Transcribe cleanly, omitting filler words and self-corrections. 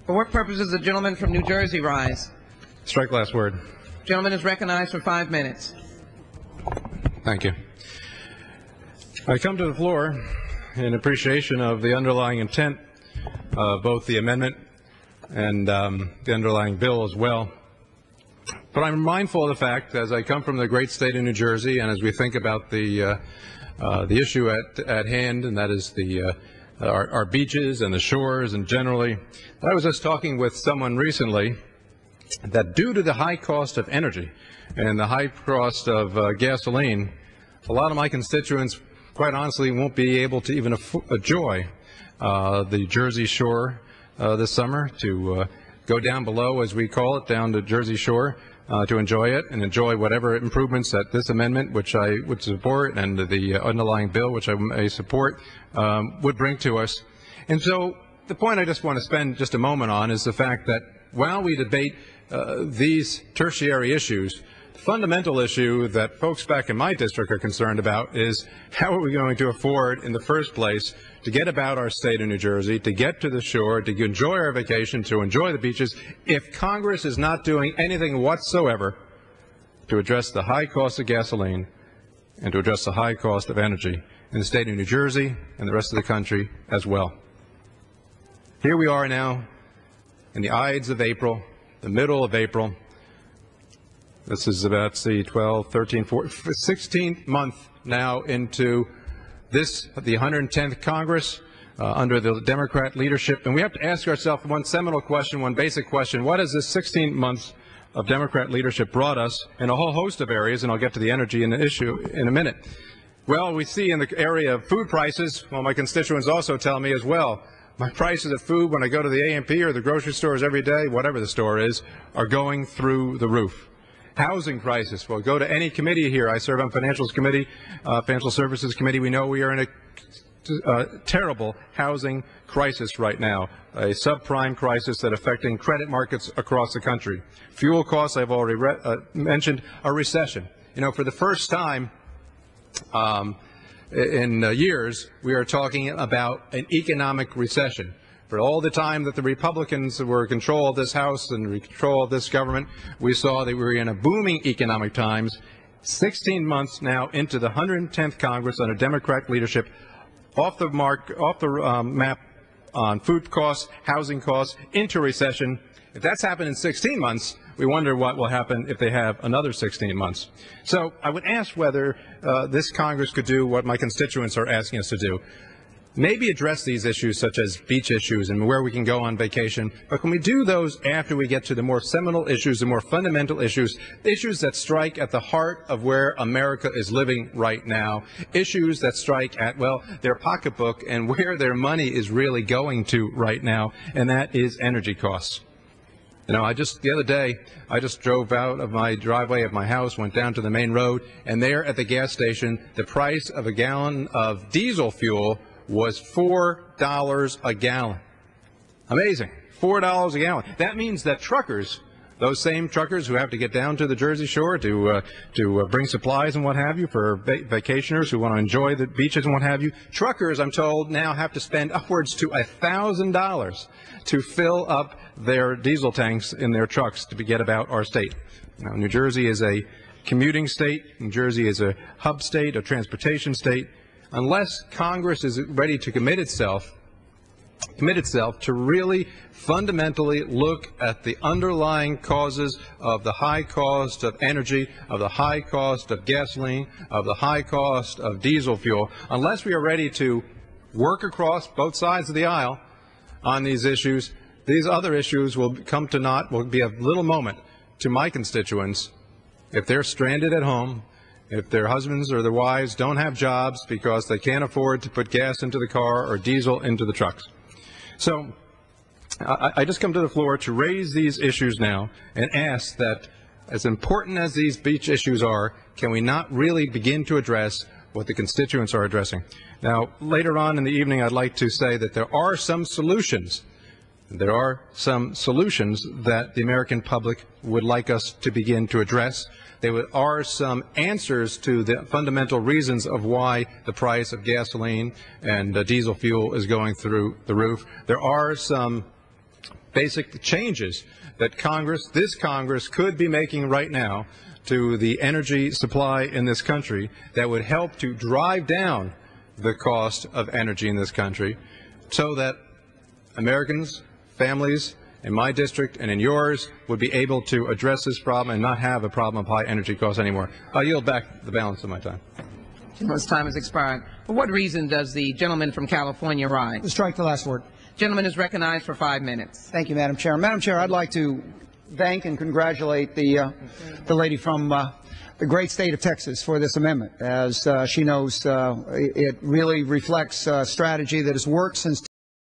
For what purpose does the gentleman from New Jersey rise? Strike last word. Gentleman is recognized for 5 minutes. Thank you. I come to the floor in appreciation of the underlying intent of both the amendment and the underlying bill as well. But I'm mindful of the fact, as I come from the great state of New Jersey, and as we think about the issue at hand, and that is our beaches and the shores, and generally, I was just talking with someone recently that due to the high cost of energy and the high cost of gasoline, a lot of my constituents, quite honestly, won't be able to even enjoy the Jersey Shore this summer, to go down below, as we call it, down to Jersey Shore, to enjoy it and enjoy whatever improvements that this amendment, which I would support, and the underlying bill, which I may support, would bring to us. And so the point I just want to spend just a moment on is the fact that while we debate these tertiary issues, the fundamental issue that folks back in my district are concerned about is how are we going to afford in the first place to get about our state of New Jersey, to get to the shore, to enjoy our vacation, to enjoy the beaches, if Congress is not doing anything whatsoever to address the high cost of gasoline and to address the high cost of energy in the state of New Jersey and the rest of the country as well. Here we are now in the Ides of April, the middle of April. This is about, the 12, 13, 14, 16th month now into this, the 110th Congress under the Democrat leadership. And we have to ask ourselves one seminal question, one basic question. What has this 16 months of Democrat leadership brought us in a whole host of areas? And I'll get to the energy and the issue in a minute. Well, we see in the area of food prices, well, my constituents also tell me as well, my prices of food when I go to the A&P or the grocery stores every day, whatever the store is, are going through the roof. Housing crisis. Well, go to any committee here. I serve on Financials Committee, Financial Services Committee. We know we are in a terrible housing crisis right now, a subprime crisis that's affecting credit markets across the country. Fuel costs, I've already mentioned, a recession. You know, for the first time in years, we are talking about an economic recession. For all the time that the Republicans were in control of this House and in control of this government, we saw that we were in a booming economic times. 16 months now into the 110th Congress under Democrat leadership, off the map on food costs, housing costs, into recession. If that's happened in 16 months, we wonder what will happen if they have another 16 months. So I would ask whether this Congress could do what my constituents are asking us to do. Maybe address these issues such as beach issues and where we can go on vacation, but can we do those after we get to the more seminal issues, the more fundamental issues, issues that strike at the heart of where America is living right now, issues that strike at, well, their pocketbook and where their money is really going to right now, and that is energy costs. You know, the other day, I just drove out of my driveway of my house, went down to the main road, and there at the gas station, the price of a gallon of diesel fuel was $4 a gallon. Amazing. $4 a gallon. That means that truckers, those same truckers who have to get down to the Jersey Shore to bring supplies and what have you for vacationers who want to enjoy the beaches and what have you, truckers, I'm told, now have to spend upwards to $1,000 to fill up their diesel tanks in their trucks to get about our state. Now, New Jersey is a commuting state. New Jersey is a hub state, a transportation state. Unless Congress is ready to commit itself to really fundamentally look at the underlying causes of the high cost of energy, of the high cost of gasoline, of the high cost of diesel fuel, unless we are ready to work across both sides of the aisle on these issues, these other issues will come to naught, will be of little moment to my constituents if they're stranded at home, if their husbands or their wives don't have jobs because they can't afford to put gas into the car or diesel into the trucks. So I just come to the floor to raise these issues now and ask that, as important as these beach issues are, can we not really begin to address what the constituents are addressing? Now, later on in the evening, I'd like to say that there are some solutions. There are some solutions that the American public would like us to begin to address. There are some answers to the fundamental reasons of why the price of gasoline and diesel fuel is going through the roof. There are some basic changes that this Congress could be making right now to the energy supply in this country that would help to drive down the cost of energy in this country so that Americans, families in my district and in yours would be able to address this problem and not have a problem of high energy costs anymore. I'll yield back the balance of my time. Gentleman's time has expired. For what reason does the gentleman from California rise? Strike the last word. Gentleman is recognized for 5 minutes. Thank you, Madam Chair. Madam Chair, I'd like to thank and congratulate the lady from the great state of Texas for this amendment. As she knows, it really reflects a strategy that has worked since